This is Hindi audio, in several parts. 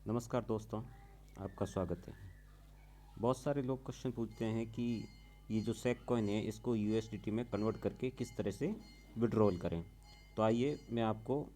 नमस्कार दोस्तों, आपका स्वागत है। बहुत सारे लोग क्वेश्चन पूछते हैं कि ये जो सेक कॉइन है इसको यूएसडीटी में कन्वर्ट करके किस तरह से विड्रॉल करें। तो आइए मैं आपको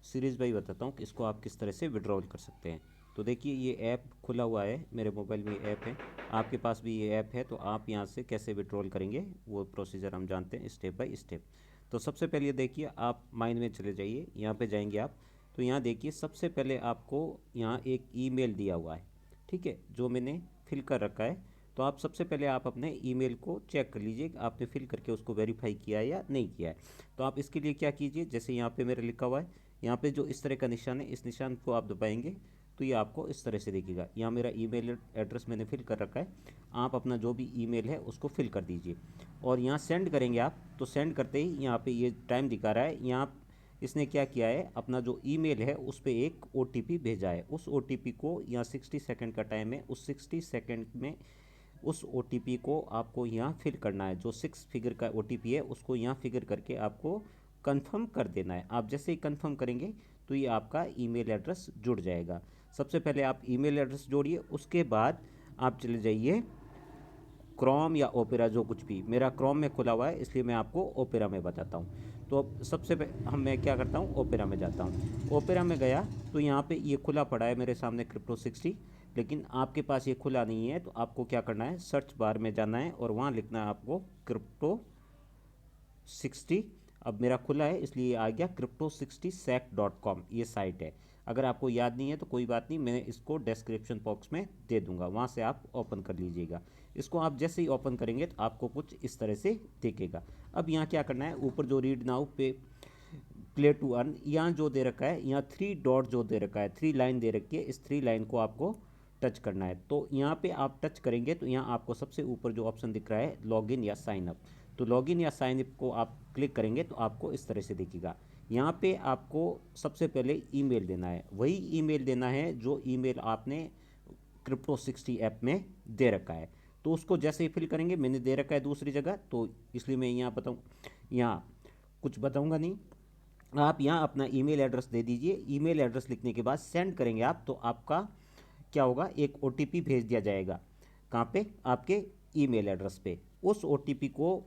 सीरीज़ बाई बताता हूँ कि इसको आप किस तरह से विड्रॉल कर सकते हैं। तो देखिए ये ऐप खुला हुआ है, मेरे मोबाइल में ये ऐप है, आपके पास भी ये ऐप है। तो आप यहाँ से कैसे विड्रॉल करेंगे वो प्रोसीजर हम जानते हैं स्टेप बाय स्टेप। तो सबसे पहले देखिए आप माइन में चले जाइए, यहाँ पे जाएंगे आप। तो यहाँ देखिए सबसे पहले आपको यहाँ एक ईमेल दिया हुआ है, ठीक है, जो मैंने फिल कर रखा है। तो आप सबसे पहले आप अपने ईमेल को चेक कर लीजिए कि आपने फिल करके उसको वेरीफाई किया है या नहीं किया है। तो आप इसके लिए क्या कीजिए, जैसे यहाँ पे मेरे लिखा हुआ है, यहाँ पे जो इस तरह का निशान है, इस निशान को आप दबाएंगे तो ये आपको इस तरह से दिखेगा। यहाँ मेरा ईमेल एड्रेस मैंने फिल कर रखा है, आप अपना जो भी ईमेल है उसको फिल कर दीजिए और यहाँ सेंड करेंगे आप। तो सेंड करते ही यहाँ पे ये टाइम दिखा रहा है, यहाँ इसने क्या किया है, अपना जो ईमेल है उस पर एक ओटीपी भेजा है। उस ओटीपी को यहाँ 60 सेकंड का टाइम है, उस 60 सेकंड में उस ओटीपी को आपको यहाँ फिल करना है। जो 6 फिगर का ओटीपी है उसको यहाँ फिगर करके आपको कंफर्म कर देना है। आप जैसे ही कंफर्म करेंगे तो ये आपका ईमेल एड्रेस जुड़ जाएगा। सबसे पहले आप ईमेल एड्रेस जोड़िए, उसके बाद आप चले जाइए क्रोम या ओपेरा, जो कुछ भी। मेरा क्रोम में खुला हुआ है इसलिए मैं आपको ओपेरा में बताता हूँ। तो सबसे हम मैं क्या करता हूँ, ओपेरा में जाता हूँ। ओपेरा में गया तो यहाँ पे ये खुला पड़ा है मेरे सामने क्रिप्टो 60, लेकिन आपके पास ये खुला नहीं है। तो आपको क्या करना है, सर्च बार में जाना है और वहाँ लिखना है आपको क्रिप्टो 60। अब मेरा खुला है इसलिए आ गया crypto60sec.com, ये साइट है। अगर आपको याद नहीं है तो कोई बात नहीं, मैं इसको डिस्क्रिप्शन बॉक्स में दे दूंगा, वहाँ से आप ओपन कर लीजिएगा। इसको आप जैसे ही ओपन करेंगे तो आपको कुछ इस तरह से दिखेगा। अब यहाँ क्या करना है, ऊपर जो रीड नाउ पे प्ले टू अर्न यहाँ जो दे रखा है, यहाँ 3 डॉट जो दे रखा है, 3 लाइन दे रखी है, इस 3 लाइन को आपको टच करना है। तो यहाँ पे आप टच करेंगे तो यहाँ आपको सबसे ऊपर जो ऑप्शन दिख रहा है लॉगिन या साइन अप, तो लॉगिन या साइन अप को आप क्लिक करेंगे तो आपको इस तरह से दिखेगा। यहाँ पे आपको सबसे पहले ईमेल देना है, वही ईमेल देना है जो ईमेल आपने क्रिप्टो 60 ऐप में दे रखा है। तो उसको जैसे ही फिल करेंगे, मैंने दे रखा है दूसरी जगह तो इसलिए मैं यहाँ बताऊँ, यहाँ कुछ बताऊँगा नहीं। आप यहाँ अपना ईमेल एड्रेस दे दीजिए। ईमेल एड्रेस लिखने के बाद सेंड करेंगे आप तो आपका क्या होगा, एक ओटीपी भेज दिया जाएगा। कहाँ पे, आपके ईमेल एड्रेस पे। उस ओटीपी को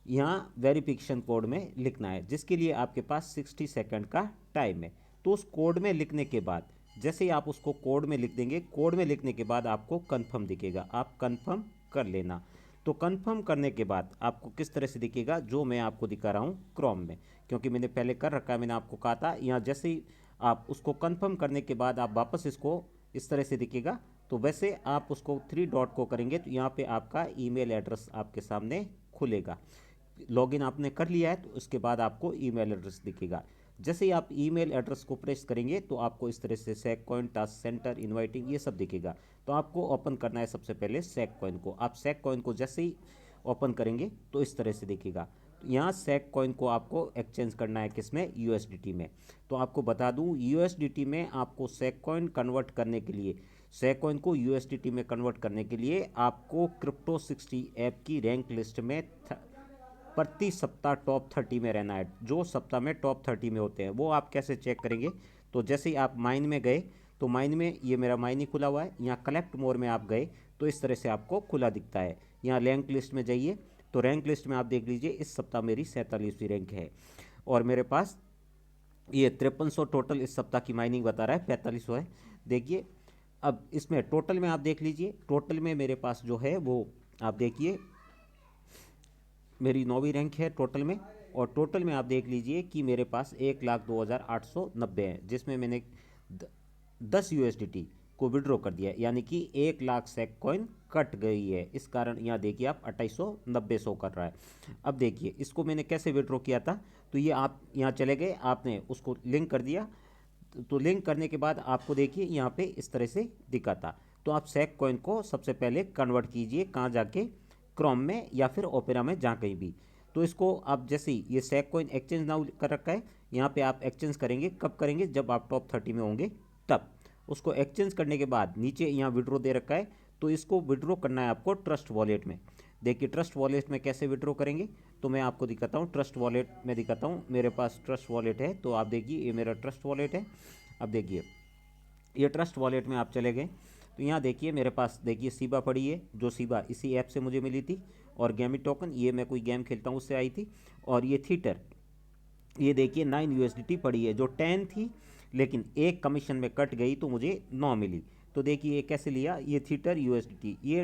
यहाँ वेरिफिकेशन कोड में लिखना है, जिसके लिए आपके पास 60 सेकंड का टाइम है। तो उस कोड में लिखने के बाद जैसे ही आप उसको कोड में लिख देंगे, कोड में लिखने के बाद आपको कन्फर्म दिखेगा, आप कन्फर्म कर लेना। तो कन्फर्म करने के बाद आपको किस तरह से दिखेगा, जो मैं आपको दिखा रहा हूँ क्रोम में, क्योंकि मैंने पहले कर रखा है, मैंने आपको कहा था। यहाँ जैसे ही आप उसको कन्फर्म करने के बाद आप वापस इसको इस तरह से दिखेगा। तो वैसे आप उसको 3 डॉट को करेंगे तो यहाँ पे आपका ईमेल एड्रेस आपके सामने खुलेगा। लॉगिन आपने कर लिया है तो उसके बाद आपको ईमेल एड्रेस दिखेगा। जैसे ही आप ईमेल एड्रेस को प्रेस करेंगे तो आपको इस तरह से सेक कॉइन, टास्क सेंटर, इनवाइटिंग, ये सब दिखेगा। तो आपको ओपन करना है सबसे पहले सेक कॉइन को। आप सेक कॉइन को जैसे ही ओपन करेंगे तो इस तरह से दिखेगा। तो यहाँ सेक कॉइन को आपको एक्सचेंज करना है किस में, यूएसडीटी में। तो आपको बता दूँ, यूएसडीटी में आपको सेक कॉइन कन्वर्ट करने के लिए, सेक कॉइन को यूएसडीटी में कन्वर्ट करने के लिए आपको क्रिप्टो 60 ऐप की रैंक लिस्ट में प्रति सप्ताह टॉप 30 में रहना है। जो सप्ताह में टॉप 30 में होते हैं वो आप कैसे चेक करेंगे, तो जैसे ही आप माइन में गए तो माइन में, ये मेरा माइन ही खुला हुआ है, यहाँ कलेक्ट मोर में आप गए तो इस तरह से आपको खुला दिखता है। यहाँ रैंक लिस्ट में जाइए तो रैंक लिस्ट में आप देख लीजिए इस सप्ताह मेरी 47वीं रैंक है और मेरे पास ये 5300 टोटल इस सप्ताह की माइनिंग बता रहा है, 4500 है। देखिए अब इसमें टोटल में आप देख लीजिए, टोटल में मेरे पास जो है वो आप देखिए मेरी 9वीं रैंक है टोटल में। और टोटल में आप देख लीजिए कि मेरे पास 1,02,890 है, जिसमें मैंने 10 USDT को विड्रॉ कर दिया, यानी कि 1 लाख सेक कॉइन कट गई है। इस कारण यहाँ देखिए आप 2890 शो कर रहा है। अब देखिए इसको मैंने कैसे विड्रॉ किया था, तो ये आप यहाँ चले गए, आपने उसको लिंक कर दिया। तो लिंक करने के बाद आपको देखिए यहाँ पे इस तरह से दिखा था। तो आप सेक कॉइन को सबसे पहले कन्वर्ट कीजिए, कहाँ जाके, क्रोम में या फिर ओपेरा में, जहाँ कहीं भी। तो इसको आप जैसे ही ये सेक कॉइन एक्सचेंज नाउ कर रखा है, यहाँ पे आप एक्सचेंज करेंगे, कब करेंगे, जब आप टॉप 30 में होंगे तब। उसको एक्सचेंज करने के बाद नीचे यहाँ विड्रॉ दे रखा है, तो इसको विड्रॉ करना है आपको ट्रस्ट वॉलेट में। देखिए ट्रस्ट वॉलेट में कैसे विड्रॉ करेंगे, तो मैं आपको दिखाता हूँ। ट्रस्ट वॉलेट में दिखाता हूँ, मेरे पास ट्रस्ट वॉलेट है, तो आप देखिए ये मेरा ट्रस्ट वॉलेट है। अब देखिए ये ट्रस्ट वॉलेट में आप चले गए तो यहाँ देखिए मेरे पास देखिए सीबा पड़ी है, जो सीबा इसी ऐप से मुझे मिली थी, और गेमी टोकन ये मैं कोई गेम खेलता हूँ उससे आई थी, और ये थीटर ये देखिए 9 यूएसडीटी पड़ी है, जो 10 थी लेकिन एक कमीशन में कट गई तो मुझे 9 मिली। तो देखिए ये कैसे लिया, ये थीटर यूएसडीटी ये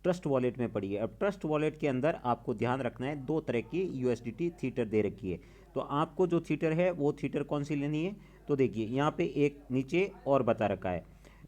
ट्रस्ट वॉलेट में पड़ी है। अब ट्रस्ट वॉलेट के अंदर आपको ध्यान रखना है, दो तरह की यूएसडीटी थीटर दे रखी है। तो आपको जो थीटर है वो थीटर कौन सी लेनी है, तो देखिए यहाँ पे एक नीचे और बता रखा है,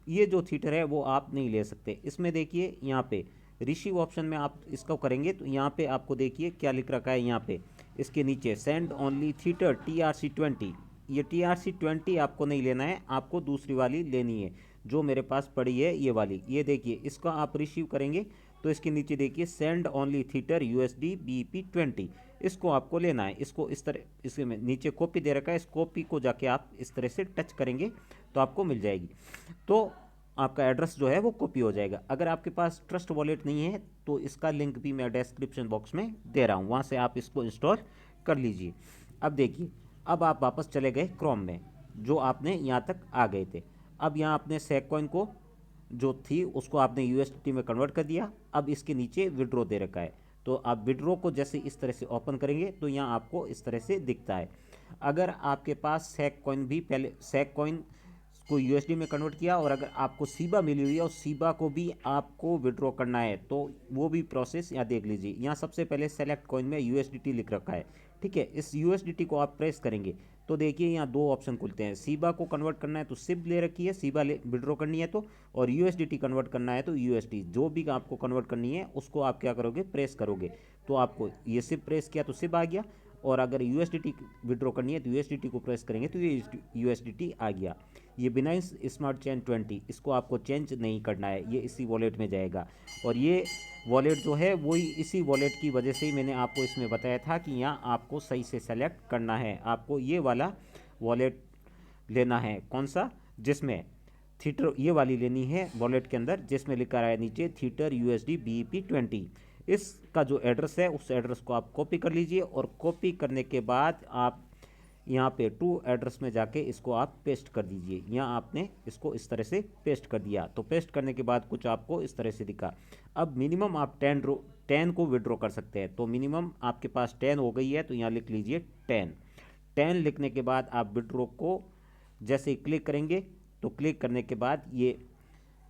ये जो थीटर है वो आप नहीं ले सकते। इसमें देखिए यहाँ पे रिसीव ऑप्शन में आप इसको करेंगे तो यहाँ पे आपको देखिए क्या लिख रखा है, यहाँ पे इसके नीचे सेंड ओनली थीटर TRC20। ये TRC20 आपको नहीं लेना है, आपको दूसरी वाली लेनी है जो मेरे पास पड़ी है, ये वाली। ये देखिए इसका आप रिसीव करेंगे तो इसके नीचे देखिए send only theta USD BP20, इसको आपको लेना है। इसको इस तरह इसके में नीचे कॉपी दे रखा है, इस कॉपी को जाके आप इस तरह से टच करेंगे तो आपको मिल जाएगी। तो आपका एड्रेस जो है वो कॉपी हो जाएगा। अगर आपके पास ट्रस्ट वॉलेट नहीं है तो इसका लिंक भी मैं डिस्क्रिप्शन बॉक्स में दे रहा हूँ, वहाँ से आप इसको इंस्टॉल कर लीजिए। अब देखिए, अब आप वापस चले गए क्रोम में, जो आपने यहाँ तक आ गए थे। अब यहाँ आपने सेक कॉइन को जो थी उसको आपने यूएसडी में कन्वर्ट कर दिया। अब इसके नीचे विड्रो दे रखा है, तो आप विड्रो को जैसे इस तरह से ओपन करेंगे तो यहाँ आपको इस तरह से दिखता है। अगर आपके पास सेक कॉइन भी पहले सेक कॉइन को यूएसडी में कन्वर्ट किया और अगर आपको सीबा मिली हुई है और सीबा को भी आपको विड्रॉ करना है तो वो भी प्रोसेस यहाँ देख लीजिए। यहाँ सबसे पहले सेलेक्ट कॉइन में यूएसडीटी लिख रखा है, ठीक है। इस यूएसडीटी को आप प्रेस करेंगे तो देखिए यहाँ दो ऑप्शन खुलते हैं, सीबा को कन्वर्ट करना है तो सिब ले रखी है, सीबा ले विड्रॉ करनी है तो, और यूएसडीटी कन्वर्ट करना है तो यूएसडी, जो भी आपको कन्वर्ट करनी है उसको आप क्या करोगे, प्रेस करोगे। तो आपको ये सिब प्रेस किया तो सिब आ गया, और अगर यूएसडीटी विड्रॉ करनी है तो यूएसडीटी को प्रेस करेंगे तो ये यूएसडीटी आ गया। ये बिनाइंस स्मार्ट चेन 20, इसको आपको चेंज नहीं करना है, ये इसी वॉलेट में जाएगा। और ये वॉलेट जो है वही इसी वॉलेट की वजह से ही मैंने आपको इसमें बताया था कि यहाँ आपको सही से सेलेक्ट करना है। आपको ये वाला वॉलेट लेना है, कौन सा, जिसमें थीटर ये वाली लेनी है वॉलेट के अंदर जिसमें लिखा रहा है नीचे थीटर USD BEP20। इसका जो एड्रेस है उस एड्रेस को आप कॉपी कर लीजिए, और कॉपी करने के बाद आप यहाँ पे टू एड्रेस में जाके इसको आप पेस्ट कर दीजिए। यहाँ आपने इसको इस तरह से पेस्ट कर दिया, तो पेस्ट करने के बाद कुछ आपको इस तरह से दिखा। अब मिनिमम आप 10 को विड्रॉ कर सकते हैं, तो मिनिमम आपके पास 10 हो गई है तो यहाँ लिख लीजिए 10 लिखने के बाद आप विड्रॉ को जैसे ही क्लिक करेंगे तो क्लिक करने के बाद ये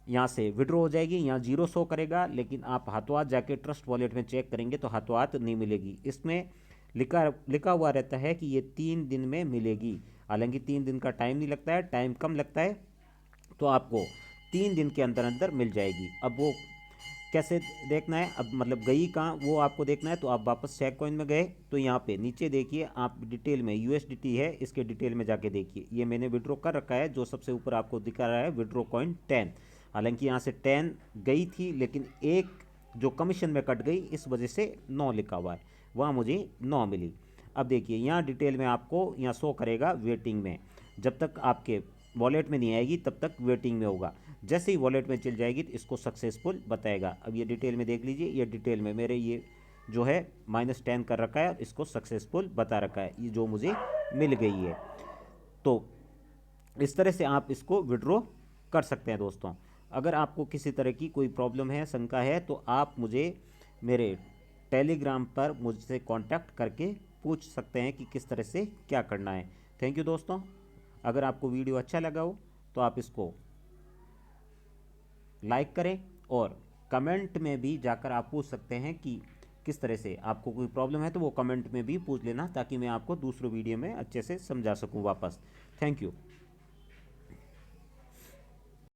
यहाँ से विड्रॉ हो जाएगी। यहाँ 0 शो करेगा, लेकिन आप हाथों हाथ जाके ट्रस्ट वॉलेट में चेक करेंगे तो हाथों हाथ नहीं मिलेगी। इसमें लिखा हुआ रहता है कि ये 3 दिन में मिलेगी, हालांकि 3 दिन का टाइम नहीं लगता है, टाइम कम लगता है, तो आपको 3 दिन के अंदर अंदर मिल जाएगी। अब वो कैसे देखना है, अब मतलब गई कहाँ वो आपको देखना है, तो आप वापस चेक कॉइन में गए तो यहाँ पे नीचे देखिए आप डिटेल में USDT है, इसके डिटेल में जाके देखिए ये मैंने विड्रॉ कर रखा है, जो सबसे ऊपर आपको दिखा रहा है विड्रॉ कॉइन 10। हालांकि यहाँ से 10 गई थी लेकिन एक जो कमीशन में कट गई इस वजह से 9 लिखा हुआ है, वहाँ मुझे 9 मिली। अब देखिए यहाँ डिटेल में आपको यहाँ शो करेगा वेटिंग में, जब तक आपके वॉलेट में नहीं आएगी तब तक वेटिंग में होगा, जैसे ही वॉलेट में चल जाएगी तो इसको सक्सेसफुल बताएगा। अब ये डिटेल में देख लीजिए, ये डिटेल में मेरे ये जो है -10 कर रखा है और इसको सक्सेसफुल बता रखा है, ये जो मुझे मिल गई है। तो इस तरह से आप इसको विड्रॉ कर सकते हैं दोस्तों। अगर आपको किसी तरह की कोई प्रॉब्लम है, शंका है, तो आप मुझे मेरे टेलीग्राम पर मुझसे कांटेक्ट करके पूछ सकते हैं कि किस तरह से क्या करना है। थैंक यू दोस्तों। अगर आपको वीडियो अच्छा लगा हो तो आप इसको लाइक करें, और कमेंट में भी जाकर आप पूछ सकते हैं कि किस तरह से आपको कोई प्रॉब्लम है, तो वो कमेंट में भी पूछ लेना ताकि मैं आपको दूसरे वीडियो में अच्छे से समझा सकूं वापस। Thank you.